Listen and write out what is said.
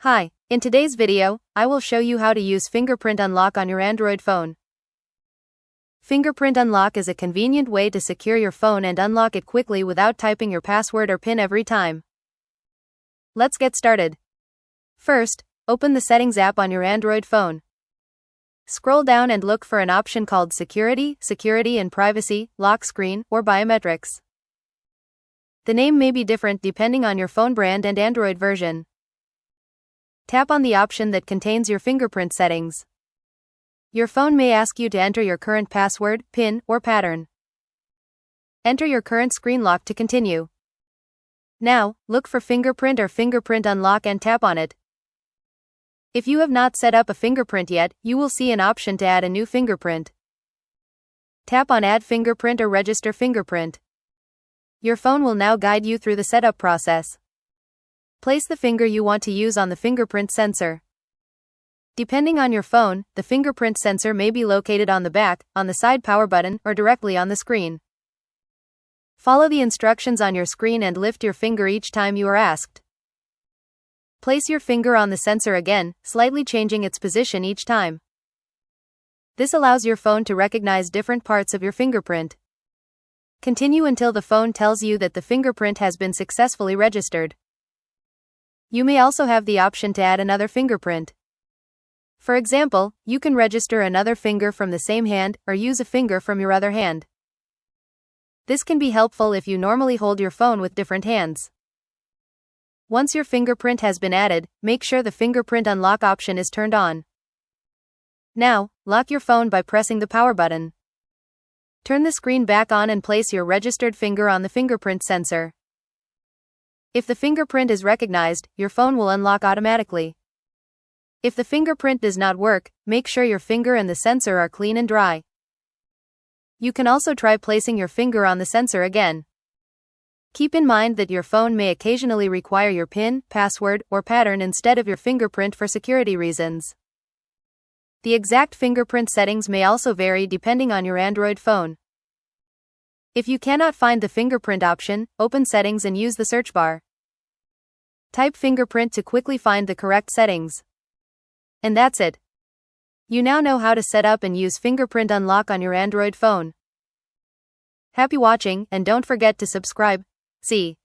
Hi, in today's video, I will show you how to use Fingerprint Unlock on your Android phone. Fingerprint Unlock is a convenient way to secure your phone and unlock it quickly without typing your password or PIN every time. Let's get started. First, open the Settings app on your Android phone. Scroll down and look for an option called Security, Security and Privacy, Lock Screen, or Biometrics. The name may be different depending on your phone brand and Android version. Tap on the option that contains your fingerprint settings. Your phone may ask you to enter your current password, PIN, or pattern. Enter your current screen lock to continue. Now, look for Fingerprint or Fingerprint Unlock and tap on it. If you have not set up a fingerprint yet, you will see an option to add a new fingerprint. Tap on Add Fingerprint or Register Fingerprint. Your phone will now guide you through the setup process. Place the finger you want to use on the fingerprint sensor. Depending on your phone, the fingerprint sensor may be located on the back, on the side power button, or directly on the screen. Follow the instructions on your screen and lift your finger each time you are asked. Place your finger on the sensor again, slightly changing its position each time. This allows your phone to recognize different parts of your fingerprint. Continue until the phone tells you that the fingerprint has been successfully registered. You may also have the option to add another fingerprint. For example, you can register another finger from the same hand, or use a finger from your other hand. This can be helpful if you normally hold your phone with different hands. Once your fingerprint has been added, make sure the fingerprint unlock option is turned on. Now, lock your phone by pressing the power button. Turn the screen back on and place your registered finger on the fingerprint sensor. If the fingerprint is recognized, your phone will unlock automatically. If the fingerprint does not work, make sure your finger and the sensor are clean and dry. You can also try placing your finger on the sensor again. Keep in mind that your phone may occasionally require your PIN, password, or pattern instead of your fingerprint for security reasons. The exact fingerprint settings may also vary depending on your Android phone. If you cannot find the fingerprint option, open Settings and use the search bar. Type fingerprint to quickly find the correct settings. And that's it. You now know how to set up and use Fingerprint Unlock on your Android phone. Happy watching, and don't forget to subscribe. See.